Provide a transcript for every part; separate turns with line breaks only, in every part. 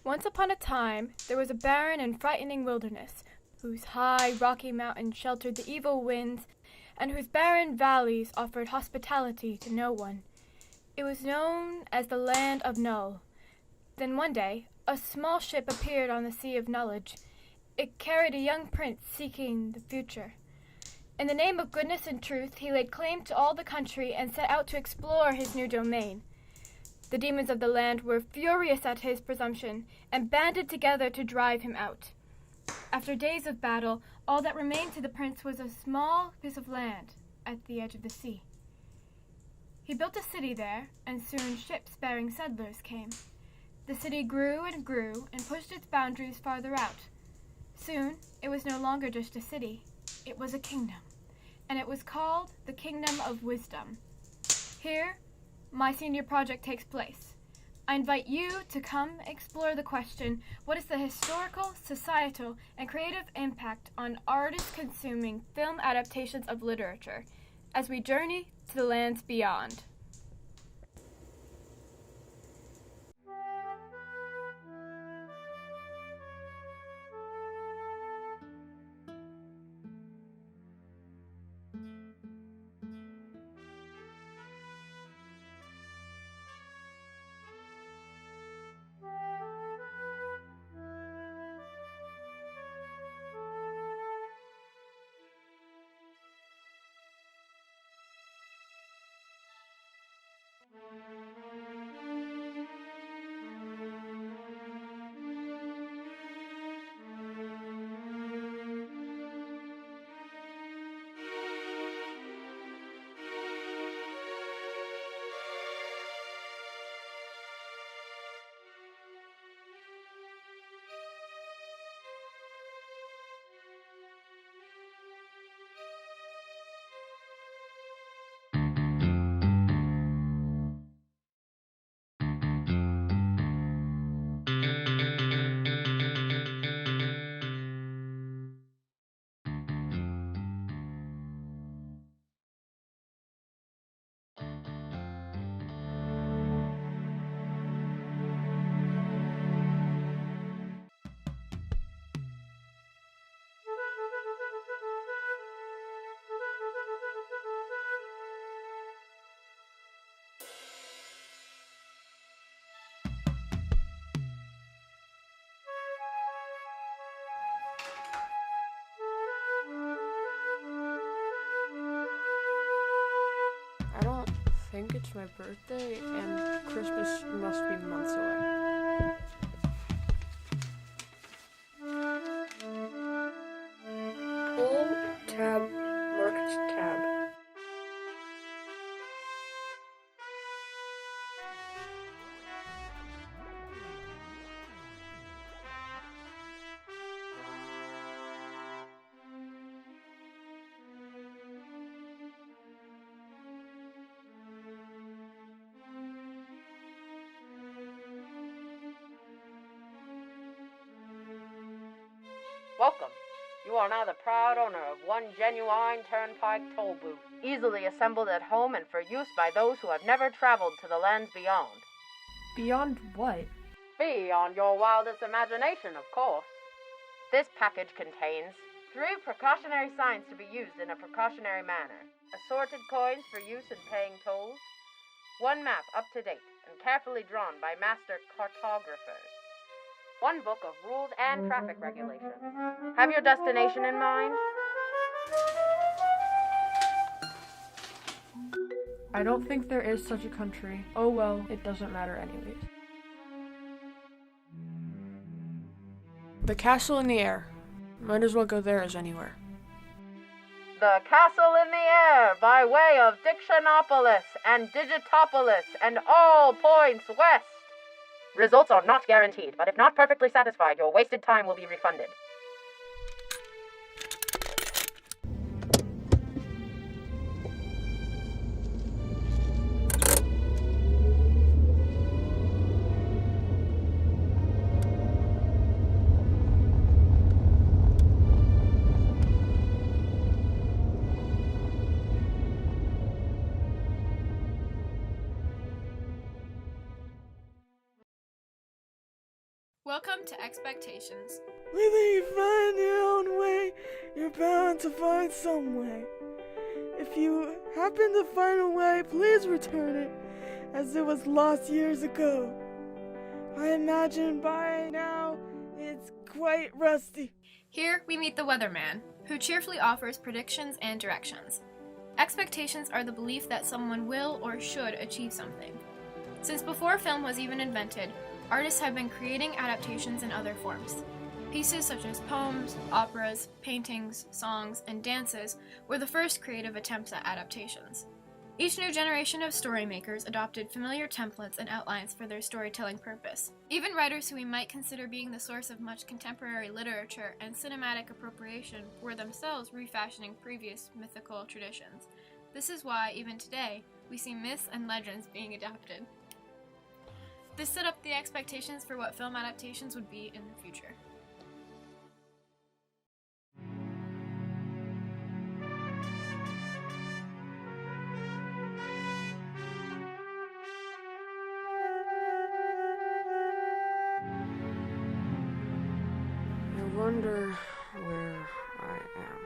Once upon a time, there was a barren and frightening wilderness, whose high, rocky mountains sheltered the evil winds, and whose barren valleys offered hospitality to no one. It was known as the Land of Null. Then one day, a small ship appeared on the Sea of Knowledge. It carried a young prince seeking the future. In the name of goodness and truth, he laid claim to all the country and set out to explore his new domain. The demons of the land were furious at his presumption and banded together to drive him out. After days of battle, all that remained to the prince was a small piece of land at the edge of the sea. He built a city there, and soon ships bearing settlers came. The city grew and pushed its boundaries farther out. Soon, it was no longer just a city. It was a kingdom, and it was called the Kingdom of Wisdom. Here, my senior project takes place. I invite you to come explore the question, what is the historical, societal, and creative impact on artist-consuming film adaptations of literature, as we journey to the lands beyond.
I don't think it's my birthday, and Christmas must be months away.
Pull tab, marked tab.
Welcome. You are now the proud owner of one genuine Turnpike toll booth, easily assembled at home and for use by those who have never traveled to the lands beyond.
Beyond what?
Beyond your wildest imagination, of course. This package contains 3 precautionary signs to be used in a precautionary manner, assorted coins for use in paying tolls, 1 map up to date and carefully drawn by master cartographers, 1 book of rules and traffic regulations. Have your destination in mind?
I don't think there is such a country. Oh well, it doesn't matter anyways. The castle in the air. Might as well go there as anywhere.
The castle in the air by way of Dictionopolis and Digitopolis and all points west. Results are not guaranteed, but if not perfectly satisfied, your wasted time will be refunded.
Welcome to Expectations.
Whether you find your own way, you're bound to find some way. If you happen to find a way, please return it, as it was lost years ago. I imagine by now it's quite rusty.
Here we meet the weatherman, who cheerfully offers predictions and directions. Expectations are the belief that someone will or should achieve something. Since before film was even invented, artists have been creating adaptations in other forms. Pieces such as poems, operas, paintings, songs, and dances were the first creative attempts at adaptations. Each new generation of story makers adopted familiar templates and outlines for their storytelling purpose. Even writers who we might consider being the source of much contemporary literature and cinematic appropriation were themselves refashioning previous mythical traditions. This is why, even today, we see myths and legends being adapted. This set up the expectations for what film adaptations would be in the future.
I wonder where I am.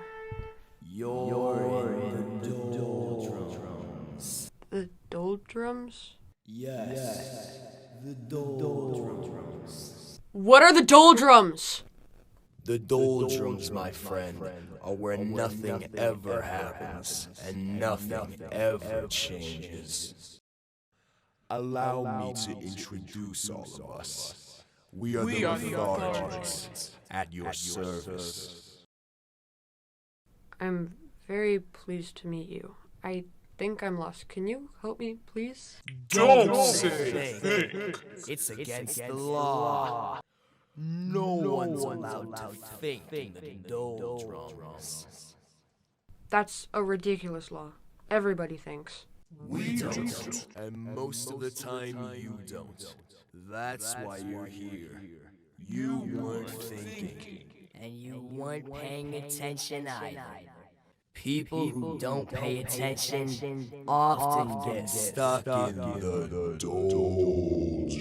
You're in the doldrums.
The doldrums?
Yes, the doldrums.
What are the doldrums?
The doldrums, my friend, are where nothing ever happens and nothing ever changes. Allow me to introduce all of us. We are the authorities at your service.
I'm very pleased to meet you. I think I'm lost. Can you help me, please?
Don't say think. It's against the law. No one's allowed to think in the doldrums.
That's a ridiculous law. Everybody thinks.
We don't. And most of the time you don't. That's why you're here. You weren't thinking.
And you weren't paying attention either. People who don't pay attention often get
Stuck in the doldrums.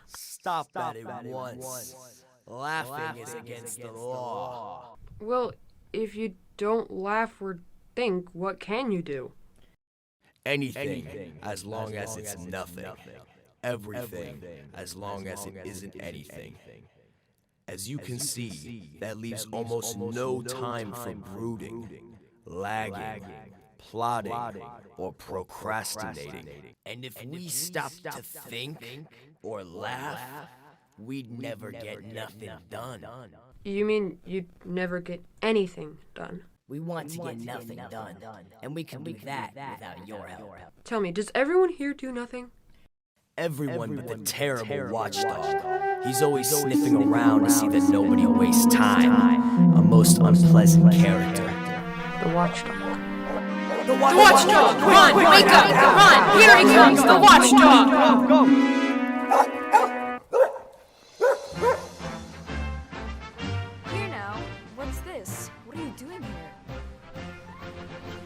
Stop that at once. Laughing is against the law.
Well, if you don't laugh or think, what can you do?
Anything, as long as it's nothing. Everything, as long as it isn't anything. As you can see, that leaves almost no time for brooding, lagging, plotting, or procrastinating.
And if we stopped to think or laugh, we'd never get nothing done.
You mean you'd never get anything done?
We want to get nothing done, and we can do that without your help.
Tell me, does everyone here do nothing?
Everyone but the terrible watchdog. He's always sniffing around to see that nobody wastes time. A most unpleasant character.
The watchdog.
The watchdog! Run! Wake up! Run! Here he comes! The watchdog!
Go!
Here now. What's this? What are you doing here?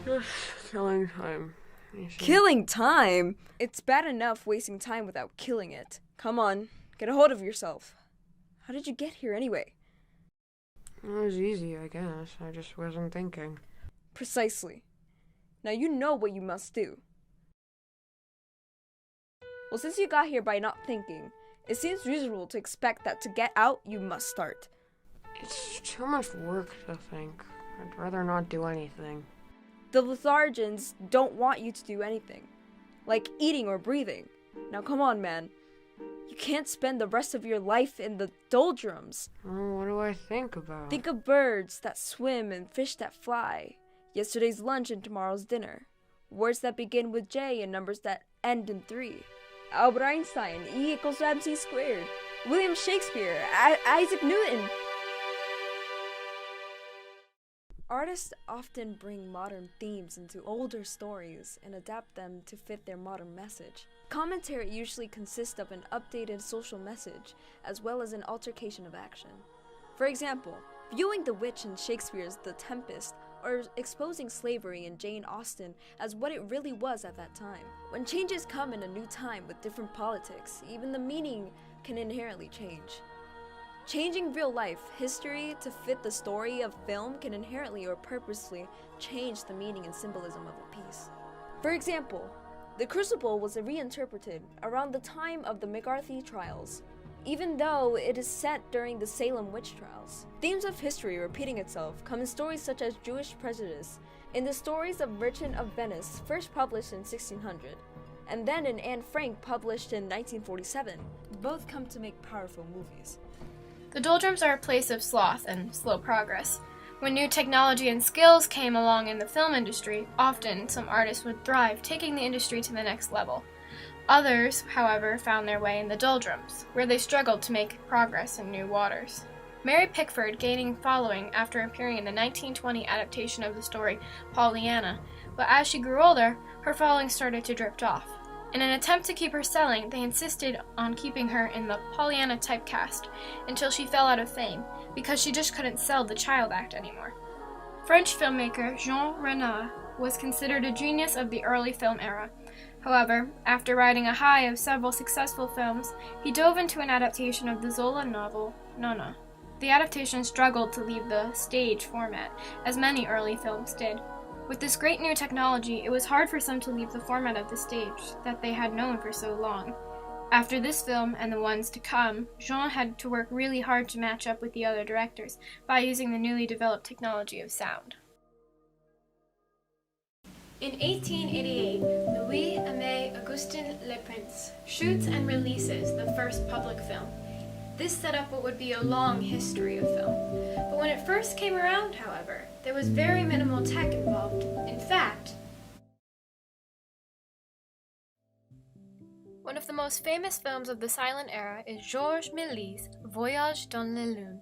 Just killing time. you see.
Killing time? It's bad enough wasting time without killing it. Come on, get a hold of yourself. How did you get here anyway?
It was easy, I guess. I just wasn't thinking.
Precisely. Now you know what you must do. Well, since you got here by not thinking, it seems reasonable to expect that to get out, you must start.
It's too much work to think. I'd rather not do anything.
The Lethargians don't want you to do anything, like eating or breathing. Now come on, man. You can't spend the rest of your life in the doldrums.
Oh, what do I think about?
Think of birds that swim and fish that fly. Yesterday's lunch and tomorrow's dinner. Words that begin with J and numbers that end in 3. Albert Einstein, E equals MC squared. William Shakespeare, Isaac Newton. Artists often bring modern themes into older stories and adapt them to fit their modern message. Commentary usually consists of an updated social message as well as an altercation of action. For example, viewing the witch in Shakespeare's The Tempest or exposing slavery in Jane Austen as what it really was at that time. When changes come in a new time with different politics, even the meaning can inherently change. Changing real life history to fit the story of film can inherently or purposely change the meaning and symbolism of a piece. For example, The Crucible was reinterpreted around the time of the McCarthy trials, even though it is set during the Salem witch trials. Themes of history repeating itself come in stories such as Jewish prejudice, in the stories of Merchant of Venice, first published in 1600, and then in Anne Frank, published in 1947. Both come to make powerful movies.
The doldrums are a place of sloth and slow progress. When new technology and skills came along in the film industry, often some artists would thrive, taking the industry to the next level. Others, however, found their way in the doldrums, where they struggled to make progress in new waters. Mary Pickford gaining following after appearing in the 1920 adaptation of the story Pollyanna, but as she grew older, her following started to drift off. In an attempt to keep her selling, they insisted on keeping her in the Pollyanna typecast until she fell out of fame, because she just couldn't sell the child act anymore. French filmmaker Jean Renoir was considered a genius of the early film era. However, after riding a high of several successful films, he dove into an adaptation of the Zola novel, Nona. The adaptation struggled to leave the stage format, as many early films did. With this great new technology, it was hard for some to leave the format of the stage that they had known for so long. After this film and the ones to come, Jean had to work really hard to match up with the other directors by using the newly developed technology of sound. In 1888, Louis-Aimé Augustin Leprince shoots and releases the first public film. This set up what would be a long history of film. But when it first came around, however, there was very minimal tech involved. In fact, one of the most famous films of the silent era is Georges Méliès' Voyage dans la Lune.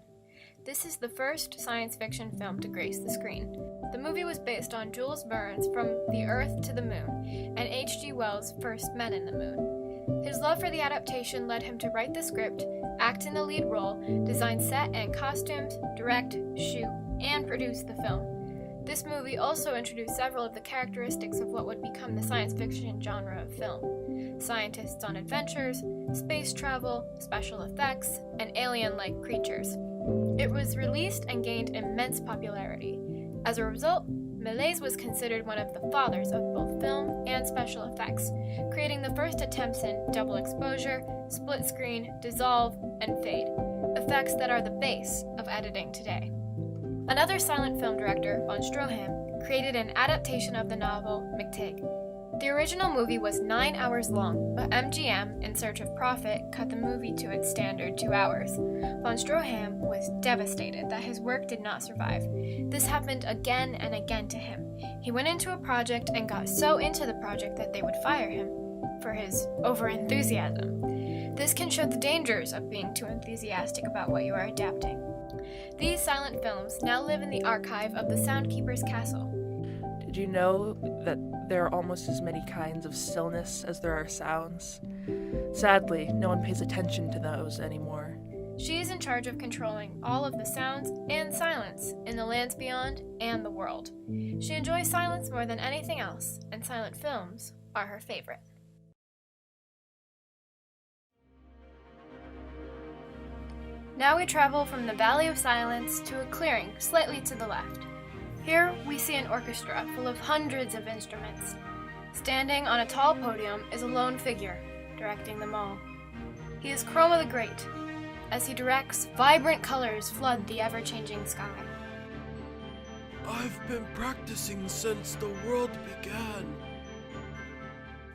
This is the first science fiction film to grace the screen. The movie was based on Jules Verne's From the Earth to the Moon and H.G. Wells' First Men in the Moon. His love for the adaptation led him to write the script, act in the lead role, design set and costumes, direct, shoot, and produce the film. This movie also introduced several of the characteristics of what would become the science fiction genre of film: scientists on adventures, space travel, special effects, and alien-like creatures. It was released and gained immense popularity. As a result, Méliès was considered one of the fathers of both film and special effects, creating the first attempts in double exposure, split screen, dissolve, and fade, effects that are the base of editing today. Another silent film director, von Stroheim, created an adaptation of the novel McTeague. The original movie was 9 hours long, but MGM, in search of profit, cut the movie to its standard 2 hours. Von Stroheim was devastated that his work did not survive. This happened again and again to him. He went into a project and got so into the project that they would fire him for his overenthusiasm. This can show the dangers of being too enthusiastic about what you are adapting. These silent films now live in the archive of the Soundkeeper's Castle.
Did you know that there are almost as many kinds of stillness as there are sounds? Sadly, no one pays attention to those anymore.
She is in charge of controlling all of the sounds and silence in the lands beyond and the world. She enjoys silence more than anything else, and silent films are her favorite. Now we travel from the Valley of Silence to a clearing slightly to the left. Here we see an orchestra full of hundreds of instruments. Standing on a tall podium is a lone figure, directing them all. He is Chroma the Great. As he directs, vibrant colors flood the ever-changing sky.
I've been practicing since the world began.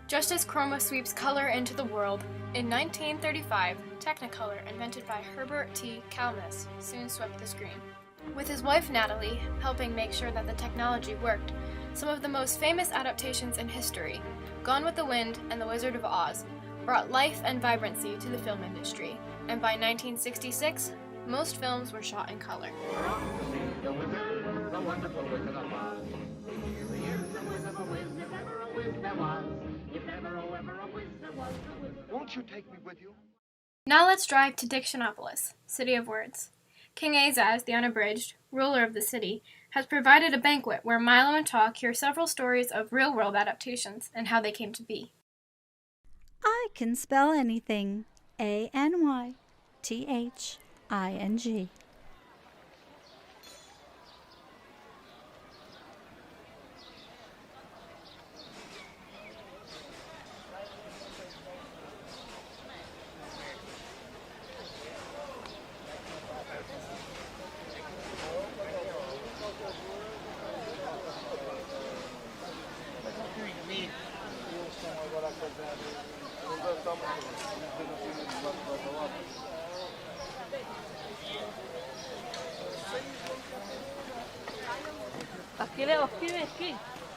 Just as Chroma sweeps color into the world, in 1935, Technicolor, invented by Herbert T. Kalmus, soon swept the screen. With his wife Natalie helping make sure that the technology worked, some of the most famous adaptations in history, Gone with the Wind and The Wizard of Oz, brought life and vibrancy to the film industry, and by 1966, most films were shot in color.
Won't you take me with you?
Now let's drive to Dictionopolis, City of Words. King Azaz, the Unabridged, ruler of the city, has provided a banquet where Milo and Talk hear several stories of real-world adaptations and how they came to be.
I can spell anything.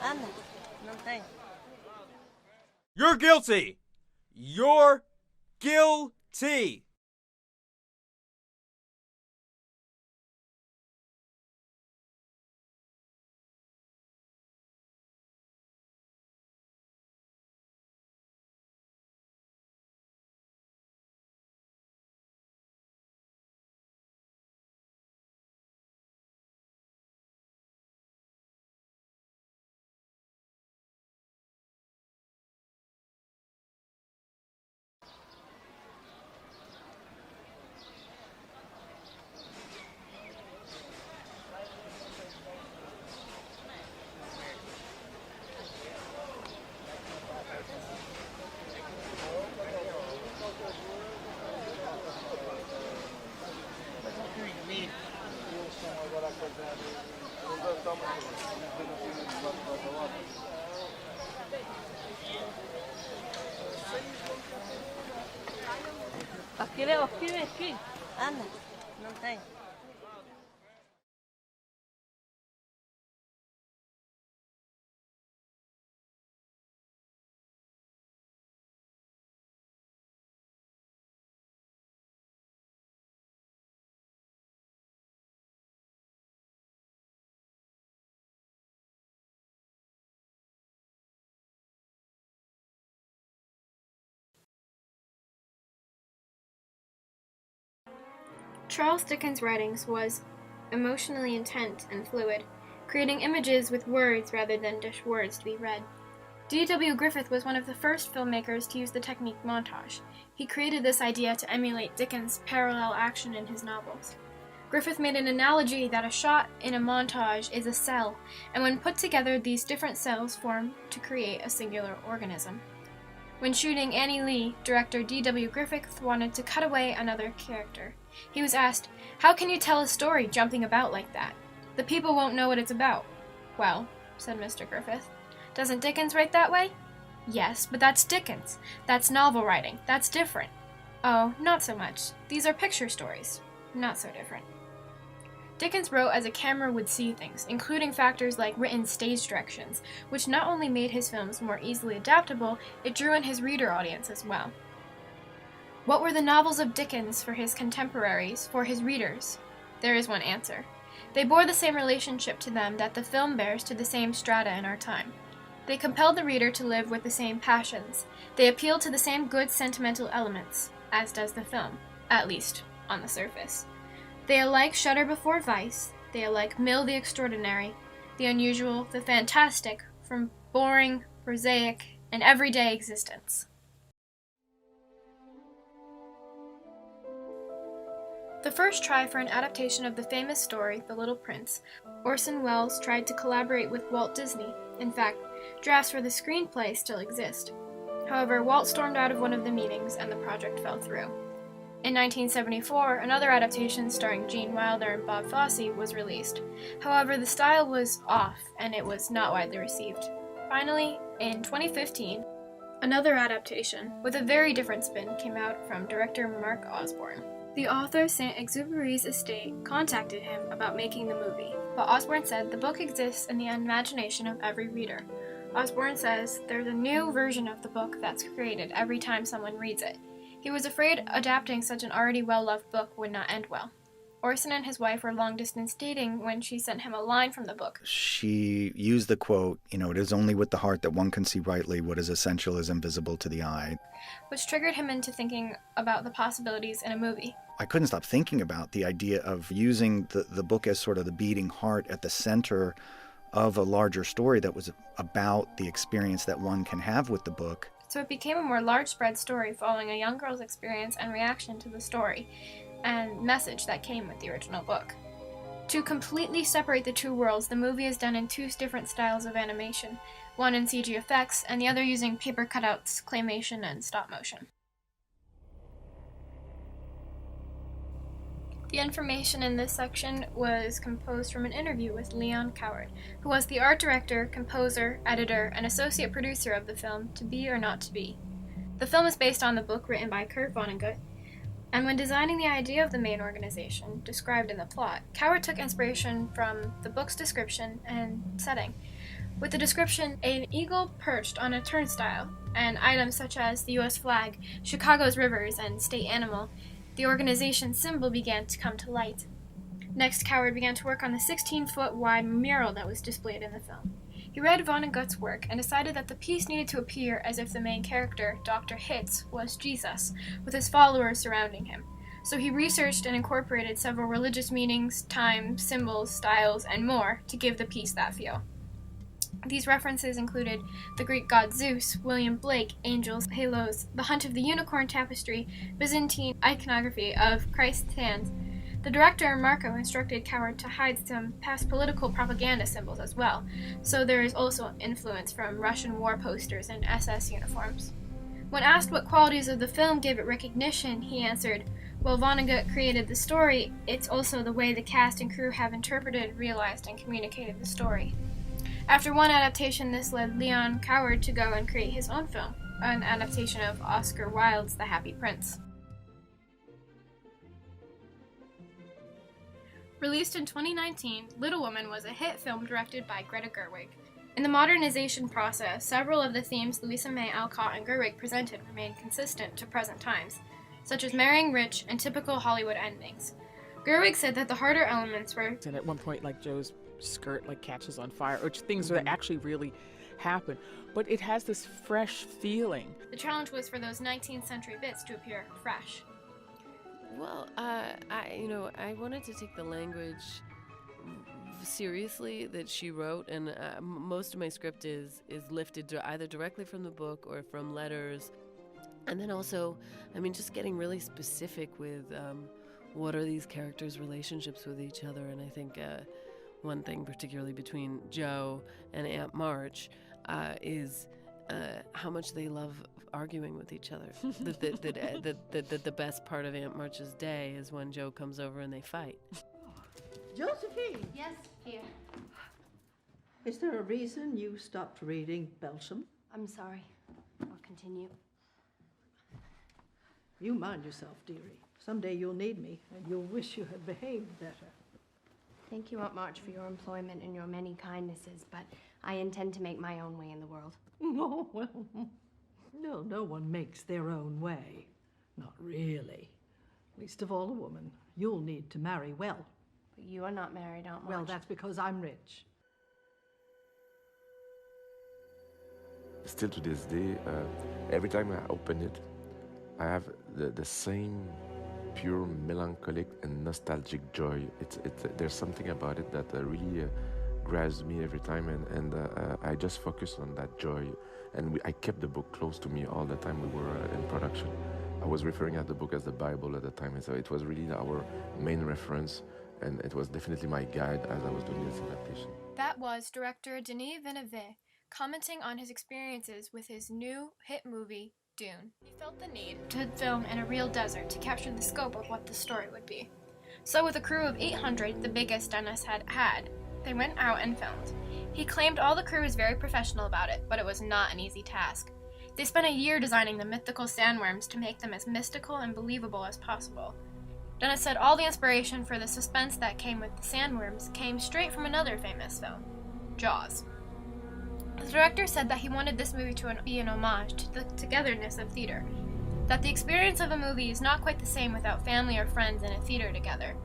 ANYTHING.
You're guilty! You're guilty!
Aqui, Leo, aqui. Anda, não tem.
Charles Dickens' writings was emotionally intense and fluid, creating images with words rather than just words to be read. D.W. Griffith was one of the first filmmakers to use the technique montage. He created this idea to emulate Dickens' parallel action in his novels. Griffith made an analogy that a shot in a montage is a cell, and when put together, these different cells form to create a singular organism. When shooting Annie Lee, director D.W. Griffith wanted to cut away another character. He was asked, "How can you tell a story jumping about like that? The people won't know what it's about." "Well," said Mr. Griffith, "doesn't Dickens write that way?" "Yes, but that's Dickens. That's novel writing. That's different." "Oh, not so much. These are picture stories. Not so different." Dickens wrote as a camera would see things, including factors like written stage directions, which not only made his films more easily adaptable, it drew in his reader audience as well. What were the novels of Dickens for his contemporaries, for his readers? There is one answer. They bore the same relationship to them that the film bears to the same strata in our time. They compelled the reader to live with the same passions. They appealed to the same good sentimental elements, as does the film, at least on the surface. They alike shudder before vice, they alike mill the extraordinary, the unusual, the fantastic, from boring, prosaic, and everyday existence. The first try for an adaptation of the famous story, The Little Prince, Orson Welles tried to collaborate with Walt Disney. In fact, drafts for the screenplay still exist. However, Walt stormed out of one of the meetings and the project fell through. In 1974, another adaptation starring Gene Wilder and Bob Fosse was released. However, the style was off and it was not widely received. Finally, in 2015, another adaptation with a very different spin came out from director Mark Osborne. The author, Saint-Exupéry's estate, contacted him about making the movie, but Osborne said the book exists in the imagination of every reader. Osborne says there's a new version of the book that's created every time someone reads it. He was afraid adapting such an already well-loved book would not end well. Orson and his wife were long-distance dating when she sent him a line from the book.
She used the quote, it is only with the heart that one can see rightly what is essential is invisible to the eye.
Which triggered him into thinking about the possibilities in a movie.
I couldn't stop thinking about the idea of using the book as sort of the beating heart at the center of a larger story that was about the experience that one can have with the book.
So it became a more large-spread story following a young girl's experience and reaction to the story and message that came with the original book. To completely separate the two worlds, the movie is done in two different styles of animation, one in CG effects and the other using paper cutouts, claymation, and stop motion. The information in this section was composed from an interview with Leon Coward, who was the art director, composer, editor, and associate producer of the film To Be or Not to Be. The film is based on the book written by Kurt Vonnegut, and when designing the idea of the main organization, described in the plot, Coward took inspiration from the book's description and setting. With the description, an eagle perched on a turnstile, and items such as the U.S. flag, Chicago's rivers, and state animal, the organization's symbol began to come to light. Next, Coward began to work on the 16-foot wide mural that was displayed in the film. He read Vonnegut's work and decided that the piece needed to appear as if the main character, Dr. Hitz, was Jesus, with his followers surrounding him. So he researched and incorporated several religious meanings, times, symbols, styles, and more to give the piece that feel. These references included the Greek god Zeus, William Blake, angels, halos, the Hunt of the Unicorn tapestry, Byzantine iconography of Christ's hands. The director, Marco, instructed Coward to hide some past political propaganda symbols as well, so there is also influence from Russian war posters and SS uniforms. When asked what qualities of the film gave it recognition, he answered, "While Vonnegut created the story, it's also the way the cast and crew have interpreted, realized, and communicated the story." After one adaptation, this led Leon Coward to go and create his own film, an adaptation of Oscar Wilde's The Happy Prince. Released in 2019, Little Women was a hit film directed by Greta Gerwig. In the modernization process, several of the themes Louisa May Alcott and Gerwig presented remained consistent to present times, such as marrying rich and typical Hollywood endings. Gerwig said that the harder elements were...
And at one point, Joe's skirt catches on fire, which things that actually really happen, but it has this fresh feeling.
The challenge was for those 19th century bits to appear fresh.
Well, I wanted to take the language seriously that she wrote, and most of my script is lifted either directly from the book or from letters, and then also, just getting really specific with what are these characters' relationships with each other, and I think one thing particularly between Joe and Aunt March is how much they love arguing with each other. that the best part of Aunt March's day is when Joe comes over and they fight.
Josephine!
Yes, dear.
Is there a reason you stopped reading Belsham?
I'm sorry. I'll continue.
You mind yourself, dearie. Someday you'll need me, and you'll wish you had behaved better.
Thank you, Aunt March, for your employment and your many kindnesses, but I intend to make my own way in the world.
Oh, well, no one makes their own way. Not really. Least of all a woman. You'll need to marry well.
But you are not married, Aunt March.
Well, that's because I'm rich.
Still to this day, every time I open it, I have the same pure melancholic and nostalgic joy. There's something about it that really grabs me every time, and I just focus on that joy. And I kept the book close to me all the time we were in production. I was referring at the book as the Bible at the time, and so it was really our main reference, and it was definitely my guide as I was doing this adaptation.
That was director Denis Villeneuve commenting on his experiences with his new hit movie, Dune. He felt the need to film in a real desert to capture the scope of what the story would be. So with a crew of 800, the biggest Dennis had, they went out and filmed. He claimed all the crew was very professional about it, but it was not an easy task. They spent a year designing the mythical sandworms to make them as mystical and believable as possible. Dennis said all the inspiration for the suspense that came with the sandworms came straight from another famous film, Jaws. The director said that he wanted this movie to be an homage to the togetherness of theater, that the experience of a movie is not quite the same without family or friends in a theater together.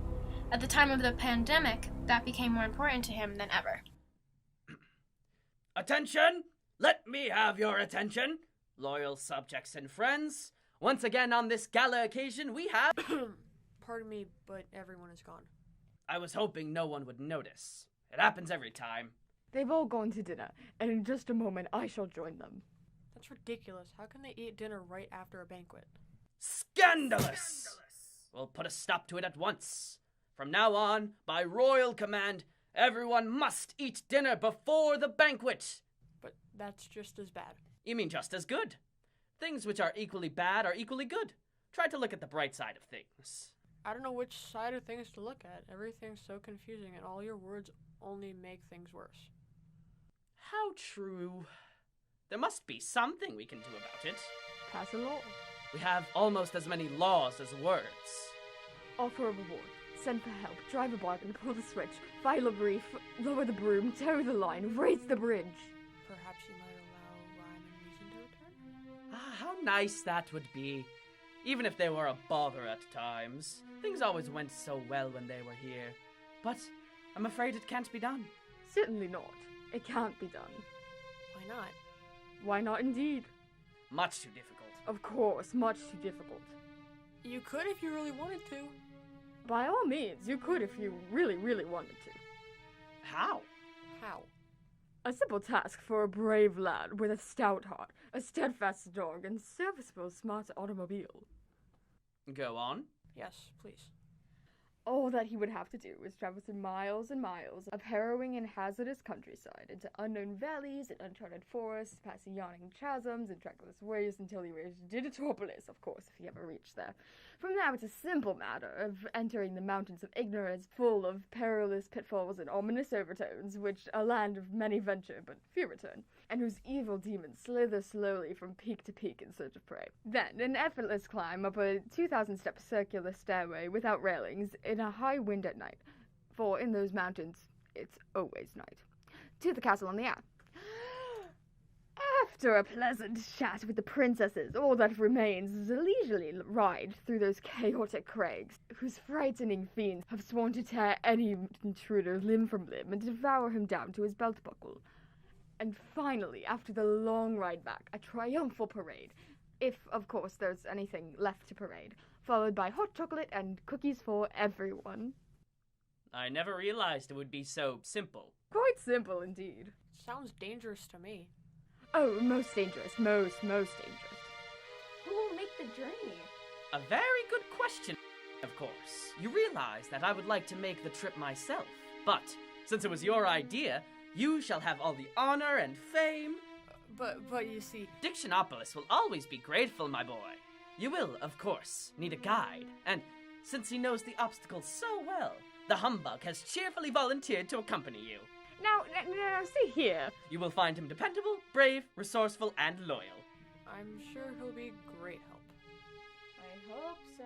At the time of the pandemic, that became more important to him than ever.
Attention! Let me have your attention, loyal subjects and friends. Once again on this gala occasion, we have...
Pardon me, but everyone is gone.
I was hoping no one would notice. It happens every time.
They've all gone to dinner, and in just a moment I shall join them.
That's ridiculous. How can they eat dinner right after a banquet?
Scandalous! We'll put a stop to it at once. From now on, by royal command, everyone must eat dinner before the banquet.
But that's just as bad.
You mean just as good? Things which are equally bad are equally good. Try to look at the bright side of things.
I don't know which side of things to look at. Everything's so confusing, and all your words only make things worse.
How true. There must be something we can do about it.
Pass a law.
We have almost as many laws as words.
Offer a reward. Send for help. Drive a bargain. Pull the switch. File a brief. Lower the broom. Tow the line. Raise the bridge.
Perhaps you might allow rhyme and reason to return?
Ah, how nice that would be. Even if they were a bother at times. Things always went so well when they were here. But I'm afraid it can't be done.
Certainly not. It can't be done.
Why not?
Why not indeed?
Much too difficult.
Of course, much too difficult.
You could if you really wanted to.
By all means, you could if you really, really wanted to.
How?
How?
A simple task for a brave lad with a stout heart, a steadfast dog, and serviceable smart automobile.
Go on.
Yes, please.
All that he would have to do is travel through miles and miles of harrowing and hazardous countryside, into unknown valleys and uncharted forests, passing yawning chasms and trackless ways until he reached Digitopolis, of course, if he ever reached there. From there, it's a simple matter of entering the mountains of ignorance, full of perilous pitfalls and ominous overtones, which a land of many venture but few return, and whose evil demons slither slowly from peak to peak in search of prey. Then, an effortless climb up a 2,000-step circular stairway without railings in a high wind at night, for in those mountains, it's always night, to the castle on the air. After a pleasant chat with the princesses, all that remains is a leisurely ride through those chaotic crags, whose frightening fiends have sworn to tear any intruder limb from limb and devour him down to his belt buckle. And finally, after the long ride back, a triumphal parade, if, of course, there's anything left to parade, followed by hot chocolate and cookies for everyone.
I never realized it would be so simple.
Quite simple, indeed.
Sounds dangerous to me.
Oh, most dangerous. Most dangerous.
Who will make the journey?
A very good question, of course. You realize that I would like to make the trip myself. But, since it was your idea, you shall have all the honor and fame.
But you see...
Dictionopolis will always be grateful, my boy. You will, of course, need a guide. And since he knows the obstacles so well, the humbug has cheerfully volunteered to accompany you.
Now, see here.
You will find him dependable, brave, resourceful, and loyal.
I'm sure he'll be great help.
I hope so.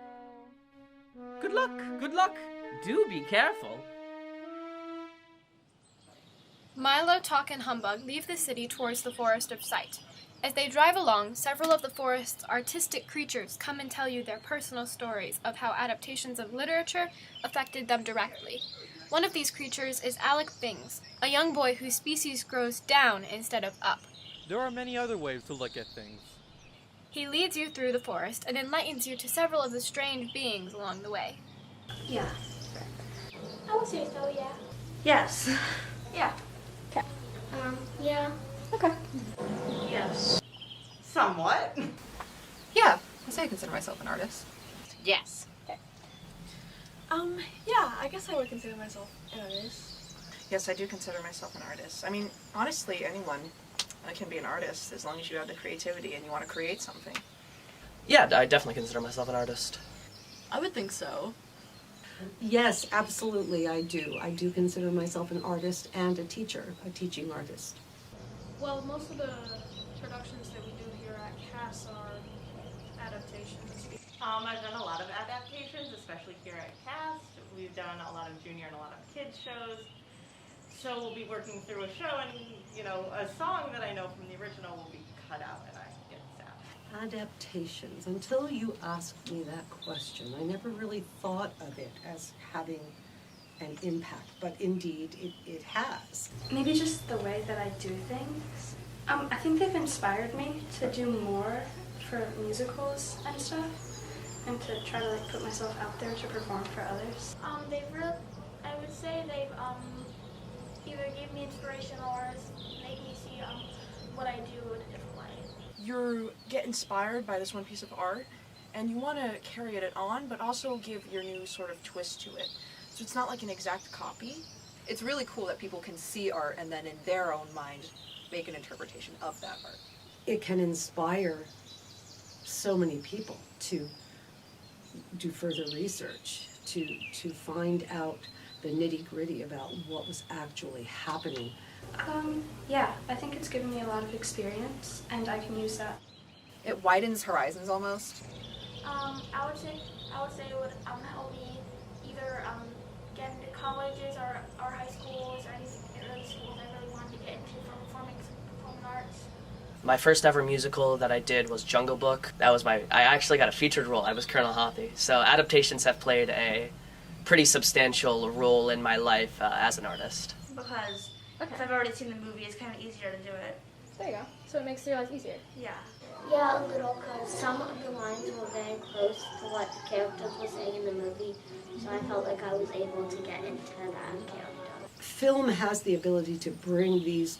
Good luck, good luck. Do be careful.
Milo, Talk, and Humbug leave the city towards the Forest of Sight. As they drive along, several of the forest's artistic creatures come and tell you their personal stories of how adaptations of literature affected them directly. One of these creatures is Alec Bings, a young boy whose species grows down instead of up.
There are many other ways to look at things.
He leads you through the forest and enlightens you to several of the strange beings along the way.
Yeah. I would say so, yeah.
Yes.
Yeah.
Okay.
Yeah.
Okay.
Yes.
Somewhat.
Yeah, I say I consider myself an artist.
Yes.
Okay. Yeah, I guess I would consider myself an artist.
Yes, I do consider myself an artist. I mean, honestly, anyone can be an artist as long as you have the creativity and you want to create something.
Yeah, I definitely consider myself an artist.
I would think so.
Yes, absolutely, I do. I do consider myself an artist and a teacher, a teaching artist.
Well, most of the productions that we do here at CAS are adaptations.
I've done a lot of adaptations, especially here at CAST. We've done a lot of junior and a lot of kids shows. So we'll be working through a show and, you know, a song that I know from the original will be cut out and I get sad.
Adaptations. Until you asked me that question, I never really thought of it as having an impact, but indeed it has.
Maybe just the way that I do things. I think they've inspired me to do more for musicals and stuff, and to try to like put myself out there to perform for others.
I would say they've either gave me inspiration or made me see what I do in a different way.
You get inspired by this one piece of art, and you want to carry it on, but also give your new sort of twist to it. So it's not like an exact copy.
It's really cool that people can see art and then in their own mind make an interpretation of that art.
It can inspire so many people to do further research, to find out the nitty-gritty about what was actually happening.
Yeah, I think it's given me a lot of experience, and I can use that.
It widens horizons almost.
I would say it would help me either get into colleges or high schools or any early schools I really wanted to get into for performing arts.
My first ever musical that I did was Jungle Book. I actually got a featured role. I was Colonel Hothi. So adaptations have played a pretty substantial role in my life as an artist.
Because if I've already seen the movie, it's kind of easier to do it.
There you go. So it makes your life easier.
Yeah. Yeah, a little, because some of the lines were very close to what the characters were saying in the movie, so I felt like I was able to get into that character.
Film has the ability to bring these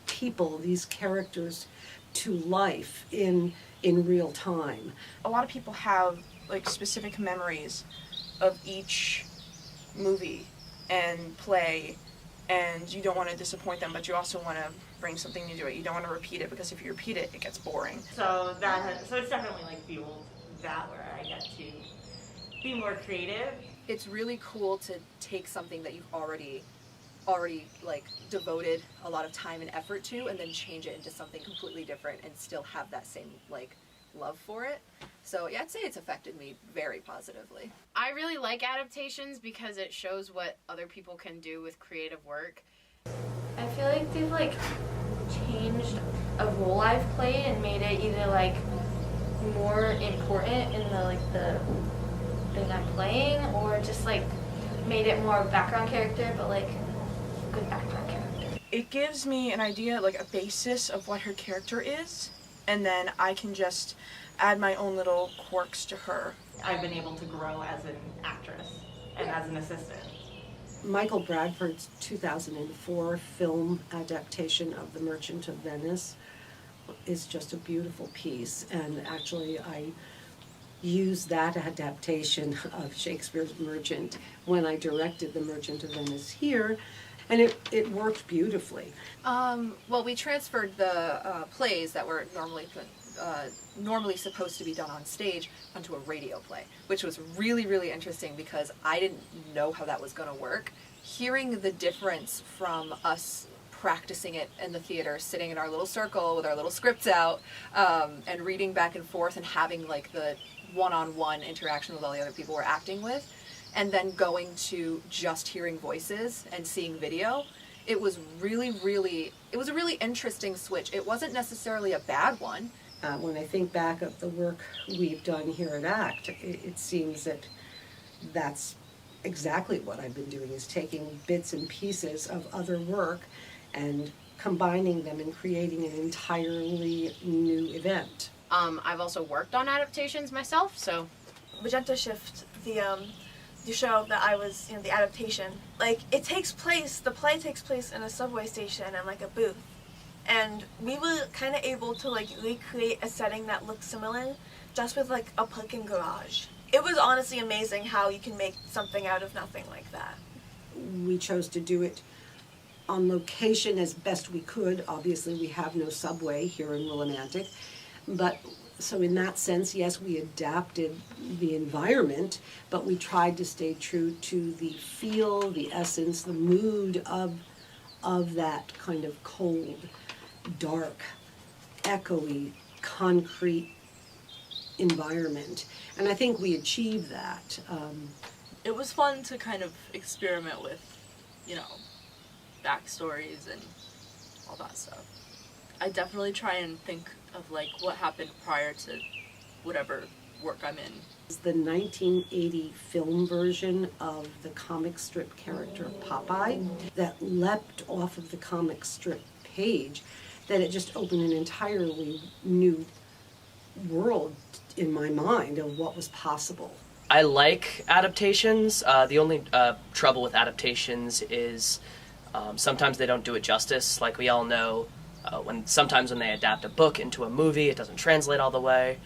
people, these characters, to life in real time.
A lot of people have like specific memories of each movie and play, and you don't want to disappoint them, but you also want to bring something new to it. You don't want to repeat it, because if you repeat it, it gets boring.
So it's definitely like fueled that where I get to be more creative.
It's really cool to take something that you've already like devoted a lot of time and effort to, and then change it into something completely different and still have that same like love for it. So yeah, I'd say it's affected me very positively.
I really like adaptations because it shows what other people can do with creative work.
I feel like they've like changed a role I've played and made it either like more important in the thing I'm playing, or just like made it more of a background character, but like a good background character.
It gives me an idea, like a basis of what her character is, and then I can just add my own little quirks to her.
I've been able to grow as an actress and as an assistant.
Michael Bradford's 2004 film adaptation of The Merchant of Venice is just a beautiful piece, and actually I used that adaptation of Shakespeare's Merchant when I directed The Merchant of Venice here, and it worked beautifully.
Well, we transferred the plays that were normally supposed to be done on stage onto a radio play, which was really, really interesting because I didn't know how that was going to work. Hearing the difference from us practicing it in the theater, sitting in our little circle with our little scripts out, and reading back and forth and having like the one-on-one interaction with all the other people we're acting with, and then going to just hearing voices and seeing video, it was really, really, it was a really interesting switch. It wasn't necessarily a bad one.
When I think back of the work we've done here at ACT, it seems that that's exactly what I've been doing, is taking bits and pieces of other work and combining them and creating an entirely new event.
I've also worked on adaptations myself, so.
Magenta Shift, the show that I was, the adaptation, like the play takes place in a subway station and like a booth. And we were kind of able to like recreate a setting that looked similar just with like a parking garage. It was honestly amazing how you can make something out of nothing like that.
We chose to do it on location as best we could. Obviously, we have no subway here in Willimantic, but so in that sense, yes, we adapted the environment, but we tried to stay true to the feel, the essence, the mood of that kind of cold, dark, echoey, concrete environment. And I think we achieved that.
It was fun to kind of experiment with, backstories and all that stuff. I definitely try and think of like what happened prior to whatever work I'm in
The 1980 film version of the comic strip character Popeye that leapt off of the comic strip page, that it just opened an entirely new world in my mind of what was possible.
I like adaptations. The only trouble with adaptations is sometimes they don't do it justice. Like we all know, sometimes when they adapt a book into a movie, it doesn't translate all the way.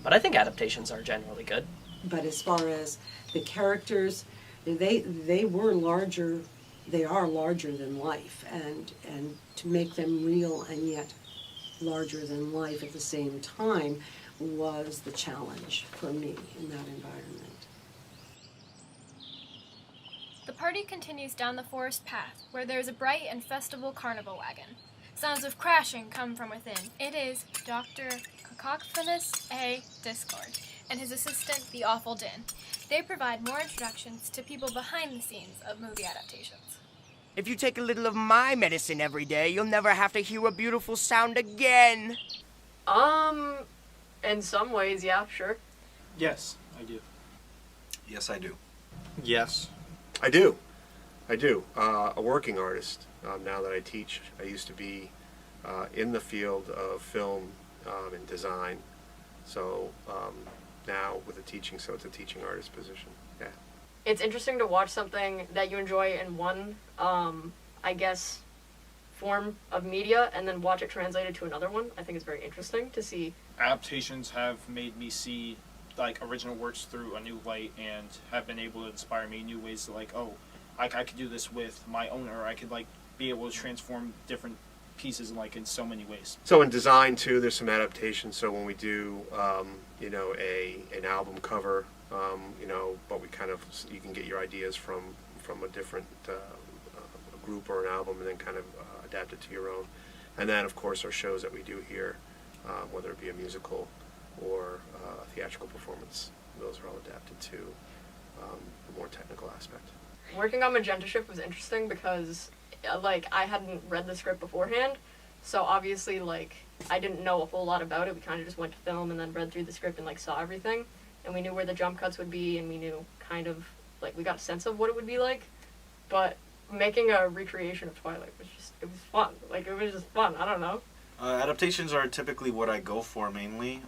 But I think adaptations are generally good.
But as far as the characters, they were larger, they are larger than life, and to make them real and yet larger than life at the same time was the challenge for me in that environment.
The party continues down the forest path, where there is a bright and festival carnival wagon. Sounds of crashing come from within. It is Dr. Cacophonous A. Discord and his assistant, the Awful Din. They provide more introductions to people behind the scenes of movie adaptations.
If you take a little of my medicine every day, you'll never have to hear a beautiful sound again.
In some ways, yeah, sure.
Yes, I do.
Yes, I do.
Yes.
I do. A working artist. Now that I teach, I used to be in the field of film and design. So now with the teaching, so it's a teaching artist position. Yeah.
It's interesting to watch something that you enjoy in one, I guess, form of media and then watch it translated to another one. I think it's very interesting to see.
Adaptations have made me see like original works through a new light and have been able to inspire me in new ways to like, oh, I could do this with my own, or I could like be able to transform different pieces like in so many ways.
So in design too, there's some adaptations. So when we do, an album cover, but we kind of, you can get your ideas from a different a group or an album and then kind of adapt it to your own. And then of course our shows that we do here, whether it be a musical or a theatrical performance, those are all adapted to the more technical aspect.
Working on Magenta Shift was interesting because, I hadn't read the script beforehand, so obviously, I didn't know a whole lot about it. We kind of just went to film and then read through the script and, saw everything, and we knew where the jump cuts would be, and we knew kind of, we got a sense of what it would be like, but making a recreation of Twilight was it was fun. It was just fun. I don't know.
Adaptations are typically what I go for mainly.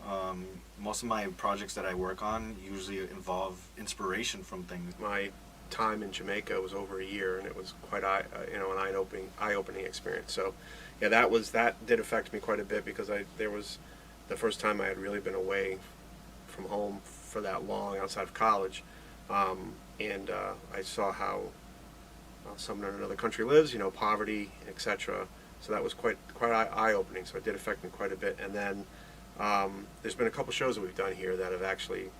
Most of my projects that I work on usually involve inspiration from things. My time in Jamaica was over a year, and it was quite an eye-opening experience. So, yeah, that did affect me quite a bit because there was the first time I had really been away from home for that long outside of college, and I saw how someone in another country lives, poverty, etc. So that was quite eye-opening. So it did affect me quite a bit. And then there's been a couple shows that we've done here that have actually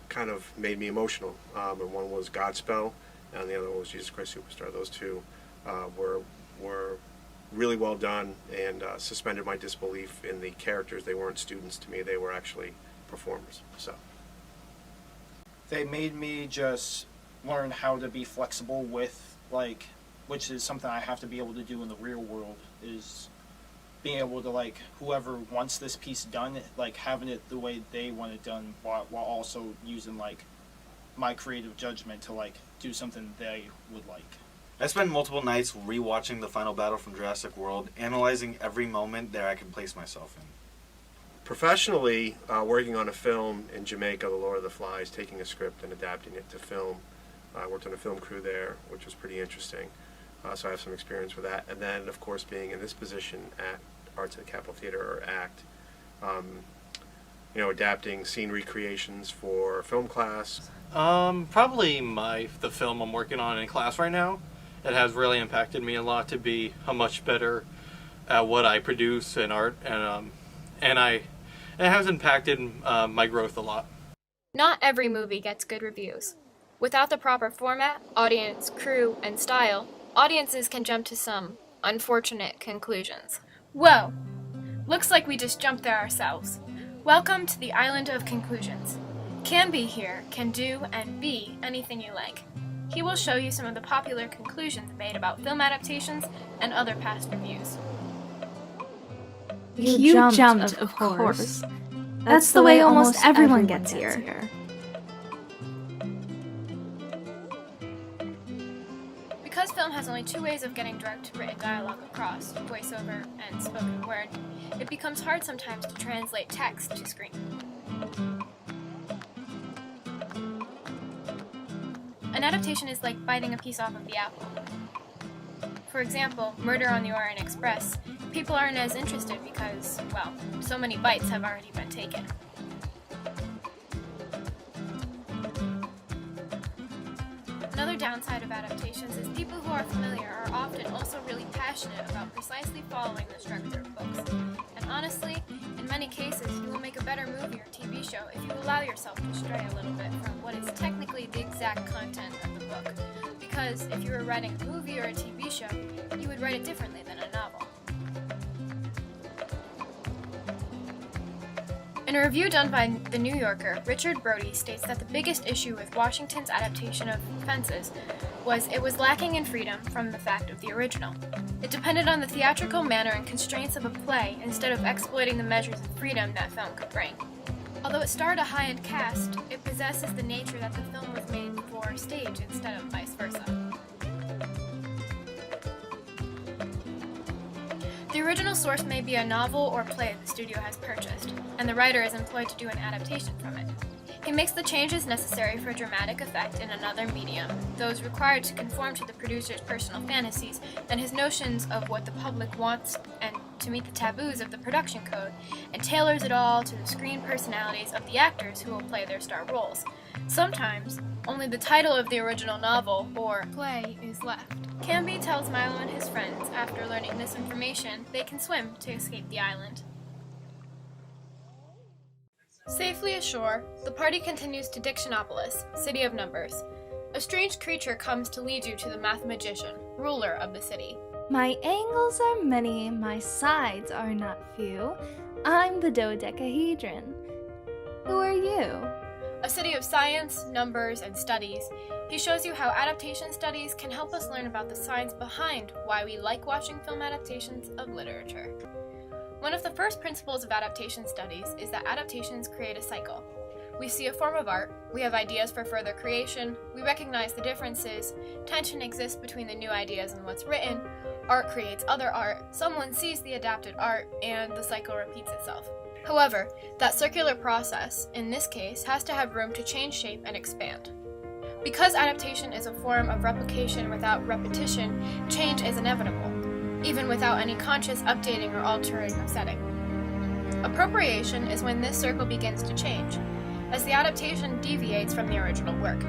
kind of made me emotional. And one was Godspell, and the other one was Jesus Christ Superstar. Those two were really well done and suspended my disbelief in the characters. They weren't students to me; they were actually performers. So
they made me just learn how to be flexible with which is something I have to be able to do in the real world, is being able to whoever wants this piece done, having it the way they want it done while also using my creative judgment to do something they would like.
I spent multiple nights rewatching the final battle from Jurassic World, analyzing every moment that I can place myself in. Professionally, working on a film in Jamaica, The Lord of the Flies, taking a script and adapting it to film. I worked on a film crew there, which was pretty interesting. So I have some experience with that. And then, of course, being in this position at Arts at the Capitol Theater, or ACT, adapting scene recreations for film class.
Probably the film I'm working on in class right now. It has really impacted me a lot to be a much better at what I produce in art, and it has impacted my growth a lot.
Not every movie gets good reviews. Without the proper format, audience, crew, and style, audiences can jump to some unfortunate conclusions. Whoa! Looks like we just jumped there ourselves. Welcome to the Island of Conclusions. Canby here can do and be anything you like. He will show you some of the popular conclusions made about film adaptations and other past reviews.
You jumped, of course.
That's the way almost everyone gets here.
Because film has only 2 ways of getting direct written dialogue across, voiceover and spoken word, it becomes hard sometimes to translate text to screen. An adaptation is like biting a piece off of the apple. For example, Murder on the Orient Express, people aren't as interested because, well, so many bites have already been taken. Another downside of adaptations is people who are familiar are often also really passionate about precisely following the structure of books. And honestly, in many cases, you will make a better movie or TV show if you allow yourself to stray a little bit from what is technically the exact content of the book. Because if you were writing a movie or a TV show, you would write it differently than a novel. In a review done by The New Yorker, Richard Brody states that the biggest issue with Washington's adaptation of Fences was it was lacking in freedom from the fact of the original. It depended on the theatrical manner and constraints of a play instead of exploiting the measures of freedom that film could bring. Although it starred a high-end cast, it possesses the nature that the film was made for stage instead of vice versa. The original source may be a novel or play the studio has purchased, and the writer is employed to do an adaptation from it. He makes the changes necessary for dramatic effect in another medium, those required to conform to the producer's personal fantasies and his notions of what the public wants and to meet the taboos of the production code, and tailors it all to the screen personalities of the actors who will play their star roles. Sometimes, only the title of the original novel or play is left. Canby tells Milo and his friends, after learning this information, they can swim to escape the island. Safely ashore, the party continues to Dictionopolis, City of Numbers. A strange creature comes to lead you to the Mathemagician, ruler of the city.
My angles are many, my sides are not few. I'm the dodecahedron. Who are you?
A city of science, numbers, and studies, he shows you how adaptation studies can help us learn about the science behind why we like watching film adaptations of literature. One of the first principles of adaptation studies is that adaptations create a cycle. We see a form of art, we have ideas for further creation, we recognize the differences, tension exists between the new ideas and what's written, art creates other art, someone sees the adapted art, and the cycle repeats itself. However, that circular process, in this case, has to have room to change shape and expand. Because adaptation is a form of replication without repetition, change is inevitable, even without any conscious updating or altering of setting. Appropriation is when this circle begins to change, as the adaptation deviates from the original work.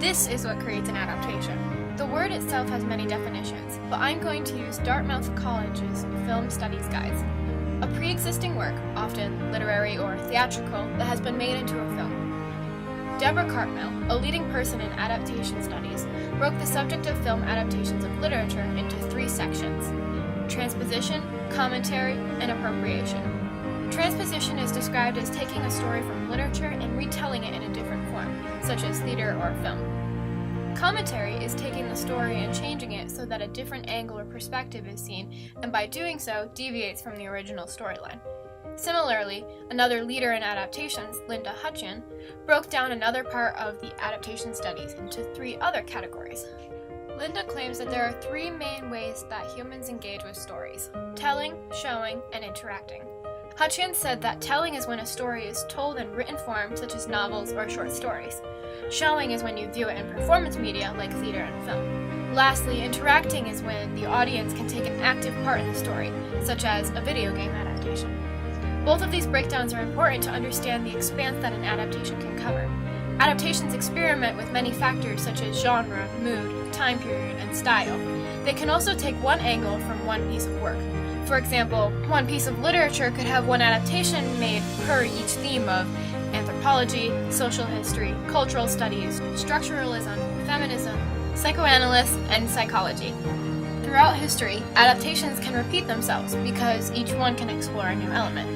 This is what creates an adaptation. The word itself has many definitions, but I'm going to use Dartmouth College's Film Studies Guides. A pre-existing work, often literary or theatrical, that has been made into a film. Deborah Cartmel, a leading person in adaptation studies, broke the subject of film adaptations of literature into 3 sections: transposition, commentary, and appropriation. Transposition is described as taking a story from literature and retelling it in a different form, such as theater or film. Commentary is taking the story and changing it so that a different angle or perspective is seen, and by doing so, deviates from the original storyline. Similarly, another leader in adaptations, Linda Hutcheon, broke down another part of the adaptation studies into 3 other categories. Linda claims that there are 3 main ways that humans engage with stories: telling, showing, and interacting. Hutcheon said that telling is when a story is told in written form, such as novels or short stories. Showing is when you view it in performance media like theater and film. Lastly, interacting is when the audience can take an active part in the story, such as a video game adaptation. Both of these breakdowns are important to understand the expanse that an adaptation can cover. Adaptations experiment with many factors such as genre, mood, time period, and style. They can also take one angle from one piece of work. For example, one piece of literature could have one adaptation made per each theme of anthropology, social history, cultural studies, structuralism, feminism, psychoanalysis, and psychology. Throughout history, adaptations can repeat themselves because each one can explore a new element.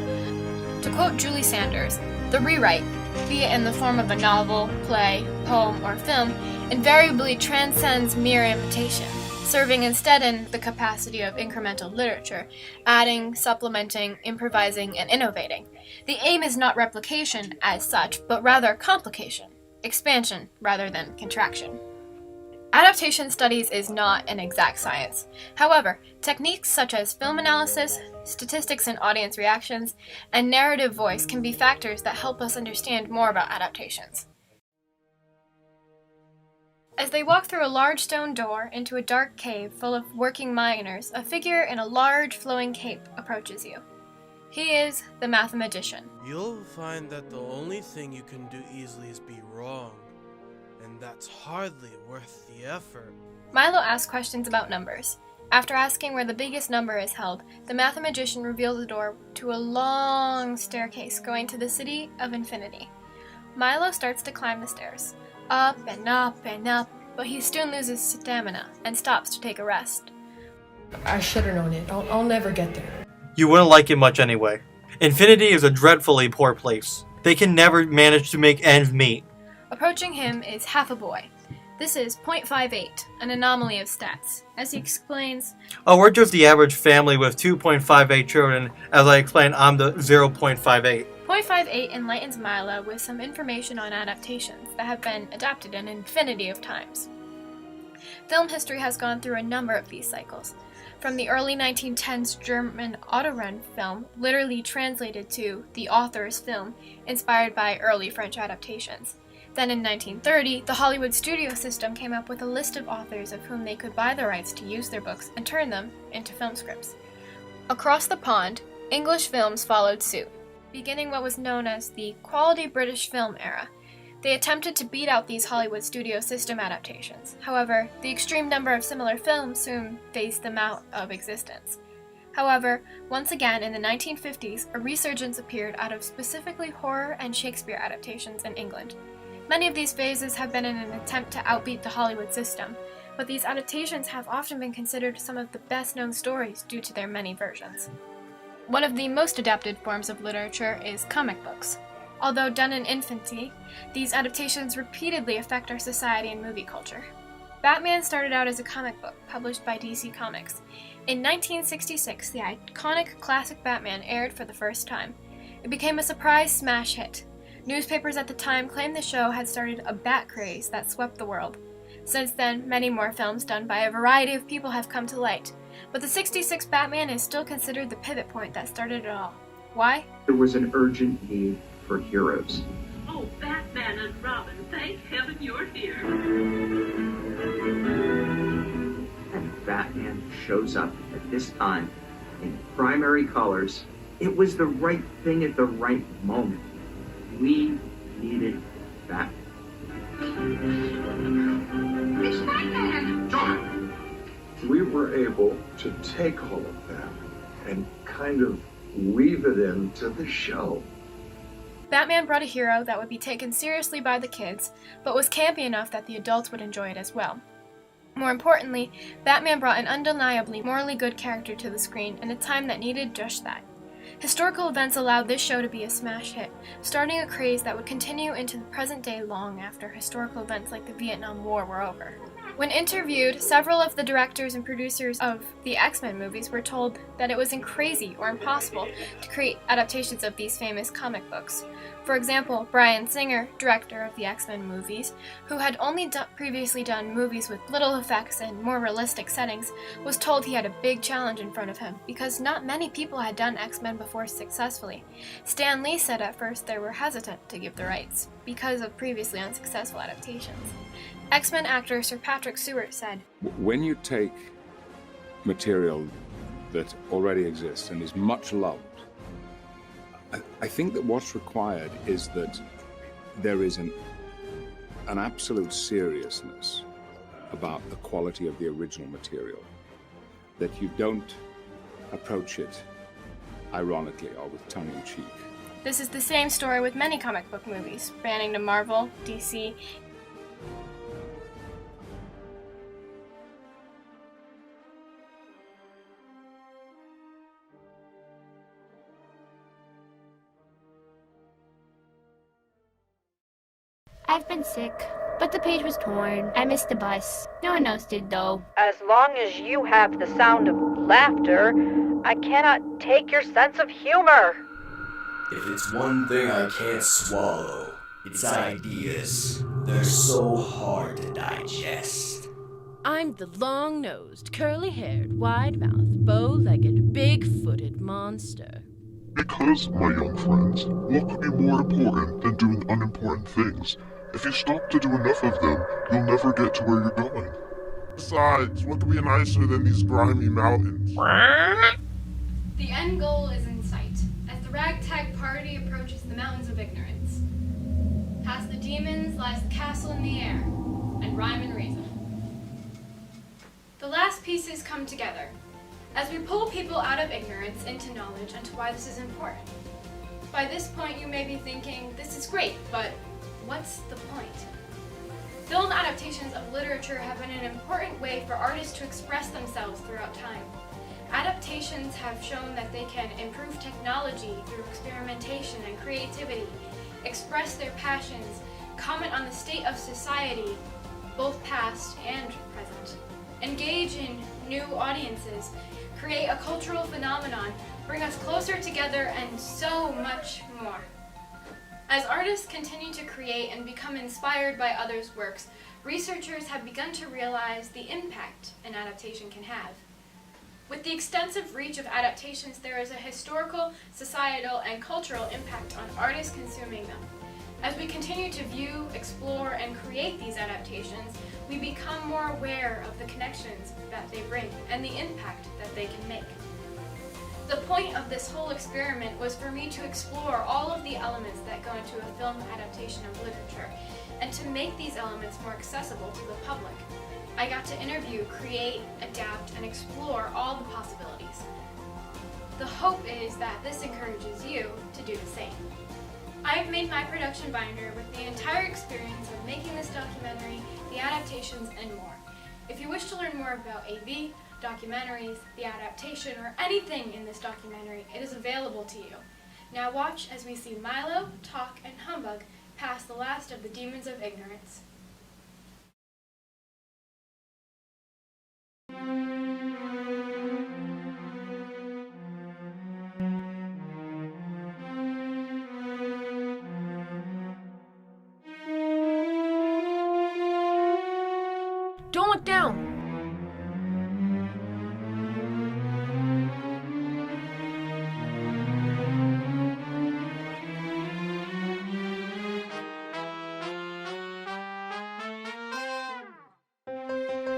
To quote Julie Sanders, the rewrite, be it in the form of a novel, play, poem, or film, invariably transcends mere imitation. serving instead in the capacity of incremental literature, adding, supplementing, improvising, and innovating. The aim is not replication as such, but rather complication, expansion rather than contraction. Adaptation studies is not an exact science. However, techniques such as film analysis, statistics and audience reactions, and narrative voice can be factors that help us understand more about adaptations. As they walk through a large stone door into a dark cave full of working miners, a figure in a large flowing cape approaches you. He is the mathematician.
You'll find that the only thing you can do easily is be wrong, and that's hardly worth the effort.
Milo asks questions about numbers. After asking where the biggest number is held, the mathematician reveals the door to a long staircase going to the City of Infinity. Milo starts to climb the stairs, up and up and up, but he soon loses stamina and stops to take a rest.
I should have known it. I'll never get there.
You wouldn't like it much anyway. Infinity is a dreadfully poor place. They can never manage to make ends meet.
Approaching him is half a boy. This is 0.58, an anomaly of stats. As he explains,
Oh, we're just the average family with 2.58 children. As I explained, I'm the 0.58.
0.58 enlightens Milo with some information on adaptations that have been adapted an infinity of times. Film history has gone through a number of these cycles. From the early 1910s German Autorun film, literally translated to the author's film, inspired by early French adaptations. Then in 1930, the Hollywood studio system came up with a list of authors of whom they could buy the rights to use their books and turn them into film scripts. Across the pond, English films followed suit, beginning what was known as the Quality British Film era. They attempted to beat out these Hollywood studio system adaptations. However, the extreme number of similar films soon phased them out of existence. However, once again in the 1950s, a resurgence appeared out of specifically horror and Shakespeare adaptations in England. Many of these phases have been in an attempt to outbeat the Hollywood system, but these adaptations have often been considered some of the best-known stories due to their many versions. One of the most adapted forms of literature is comic books. Although done in infancy, these adaptations repeatedly affect our society and movie culture. Batman started out as a comic book published by DC Comics. In 1966, the iconic classic Batman aired for the first time. It became a surprise smash hit. Newspapers at the time claimed the show had started a bat craze that swept the world. Since then, many more films done by a variety of people have come to light, but the 66 Batman is still considered the pivot point that started it all. Why?
There was an urgent need for heroes.
Oh, Batman and Robin, thank heaven you're here.
And Batman shows up at this time in primary colors. It was the right thing at the right moment. We needed Batman.
It's Batman!
John!
We were able to take all of that and kind of weave it into the show.
Batman brought a hero that would be taken seriously by the kids, but was campy enough that the adults would enjoy it as well. More importantly, Batman brought an undeniably morally good character to the screen in a time that needed just that. Historical events allowed this show to be a smash hit, starting a craze that would continue into the present day long after historical events like the Vietnam War were over. When interviewed, several of the directors and producers of the X-Men movies were told that it was crazy or impossible to create adaptations of these famous comic books. For example, Bryan Singer, director of the X-Men movies, who had only previously done movies with little effects and more realistic settings, was told he had a big challenge in front of him because not many people had done X-Men before successfully. Stan Lee said at first they were hesitant to give the rights because of previously unsuccessful adaptations. X-Men actor Sir Patrick Stewart said,
"When you take material that already exists and is much loved, I think that what's required is that there is an absolute seriousness about the quality of the original material, that you don't approach it ironically or with tongue-in-cheek."
This is the same story with many comic book movies, spanning to Marvel, DC,
I've been sick,
But the page was torn. I missed the bus. No one else did, though.
As long as you have the sound of laughter, I cannot take your sense of humor.
If it's one thing I can't swallow, it's ideas. They're so hard to digest.
I'm the long-nosed, curly-haired, wide-mouthed, bow-legged, big-footed monster.
Because, my young friends, what could be more important than doing unimportant things? If you stop to do enough of them, you'll never get to where you're going. Besides, what could be nicer than these grimy mountains?
The end goal is in sight, as the ragtag party approaches the mountains of ignorance. Past the demons lies the castle in the air, and rhyme and reason. The last pieces come together, as we pull people out of ignorance into knowledge and to why this is important. By this point you may be thinking, this is great, but what's the point? Film adaptations of literature have been an important way for artists to express themselves throughout time. Adaptations have shown that they can improve technology through experimentation and creativity, express their passions, comment on the state of society, both past and present, engage in new audiences, create a cultural phenomenon, bring us closer together, and so much more. As artists continue to create and become inspired by others' works, researchers have begun to realize the impact an adaptation can have. With the extensive reach of adaptations, there is a historical, societal, and cultural impact on artists consuming them. As we continue to view, explore, and create these adaptations, we become more aware of the connections that they bring and the impact that they can make. The point of this whole experiment was for me to explore all of the elements that go into a film adaptation of literature, and to make these elements more accessible to the public. I got to interview, create, adapt, and explore all the possibilities. The hope is that this encourages you to do the same. I have made my production binder with the entire experience of making this documentary, the adaptations, and more. If you wish to learn more about AV, documentaries, the adaptation, or anything in this documentary, it is available to you. Now watch as we see Milo, Talk, and Humbug pass the last of the demons of ignorance.
Don't look down!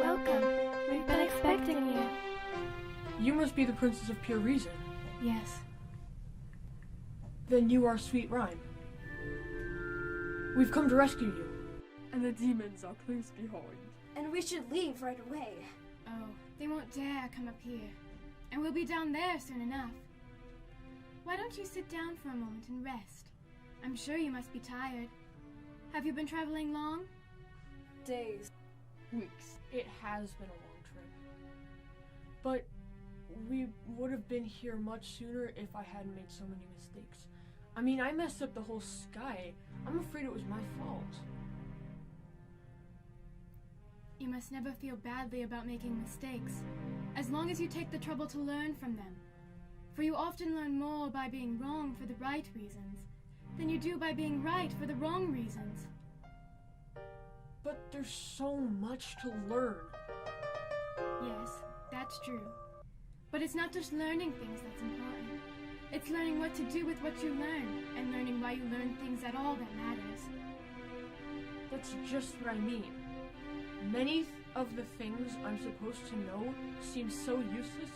Welcome. We've been expecting you.
You must be the Princess of Pure Reason.
Yes.
Then you are Sweet Rhyme. We've come to rescue you. And the demons are close behind.
And we should leave right away.
Oh, they won't dare come up here. And we'll be down there soon enough. Why don't you sit down for a moment and rest? I'm sure you must be tired. Have you been traveling long?
Days.
Weeks. It has been a long trip. But we would have been here much sooner if I hadn't made so many mistakes. I mean, I messed up the whole sky. I'm afraid it was my fault.
You must never feel badly about making mistakes, as long as you take the trouble to learn from them. For you often learn more by being wrong for the right reasons than you do by being right for the wrong reasons.
But there's so much to learn.
Yes, that's true. But it's not just learning things that's important. It's learning what to do with what you learn, and learning why you learn things at all that matters.
That's just what I mean. Many of the things I'm supposed to know seem so useless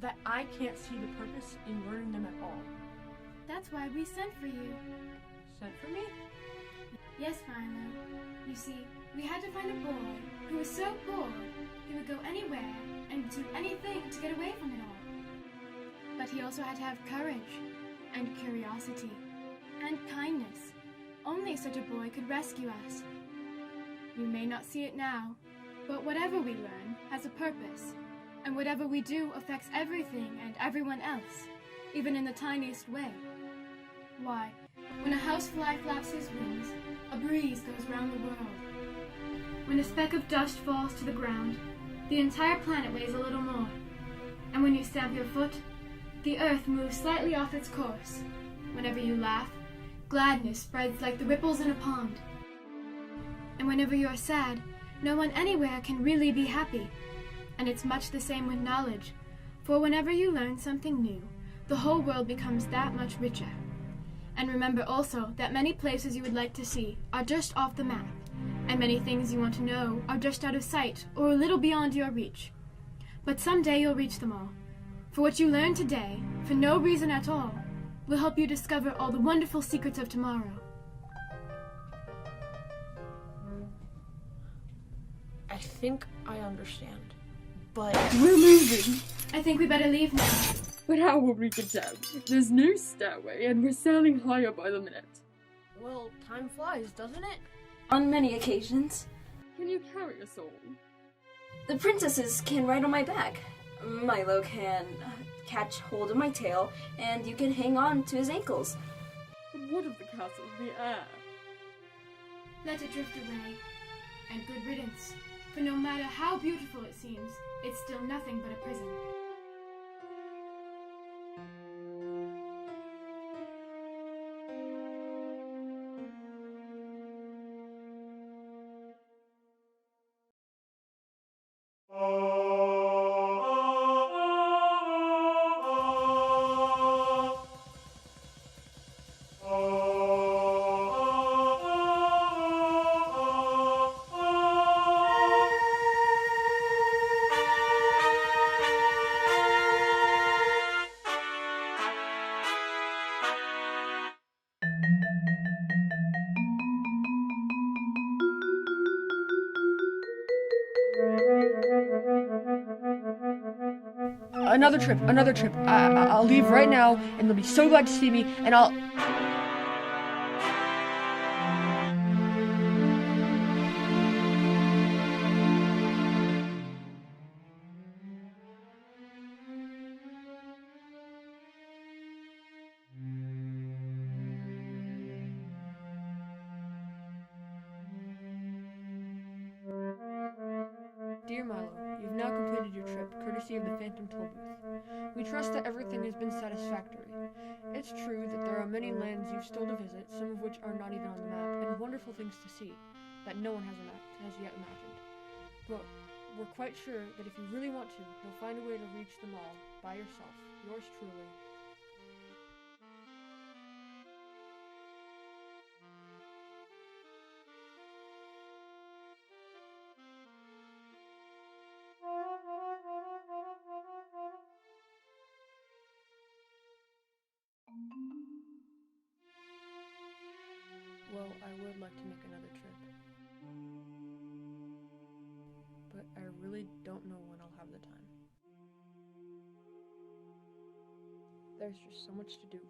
that I can't see the purpose in learning them at all.
That's why we sent for you.
Sent for me?
Yes, Philo. You see, we had to find a boy who was so bored he would go anywhere and do anything to get away from it all. But he also had to have courage, and curiosity, and kindness. Only such a boy could rescue us. You may not see it now, but whatever we learn has a purpose, and whatever we do affects everything and everyone else, even in the tiniest way. Why, when a housefly flaps his wings, a breeze goes round the world. When a speck of dust falls to the ground, the entire planet weighs a little more. And when you stamp your foot, the earth moves slightly off its course. Whenever you laugh, gladness spreads like the ripples in a pond. And whenever you're sad, no one anywhere can really be happy. And it's much the same with knowledge, for whenever you learn something new, the whole world becomes that much richer. And remember also that many places you would like to see are just off the map, and many things you want to know are just out of sight or a little beyond your reach. But someday you'll reach them all, for what you learn today, for no reason at all, will help you discover all the wonderful secrets of tomorrow.
I think I understand, but...
We're moving!
I think we better leave now.
But how will we get down? There's no stairway, and we're sailing higher by the minute.
Well, time flies, doesn't it?
On many occasions. Can you carry us all? The princesses can ride on my back. Milo can catch hold of my tail, and you can hang on to his ankles. But what of the castle in the air?
Let it drift away, and good riddance, for no matter how beautiful it seems, it's still nothing but a prison.
Another trip. I'll leave right now, and they'll be so glad to see me, and I'll... Dear Milo, you've now completed your trip, courtesy of the Phantom Toll Booth. We trust that everything has been satisfactory. It's true that there are many lands you've still to visit, some of which are not even on the map, and wonderful things to see that no one has yet imagined. But we're quite sure that if you really want to, you'll find a way to reach them all by yourself. Yours truly, Well, I would like to make another trip. But I really don't know when I'll have the time. There's just so much to do.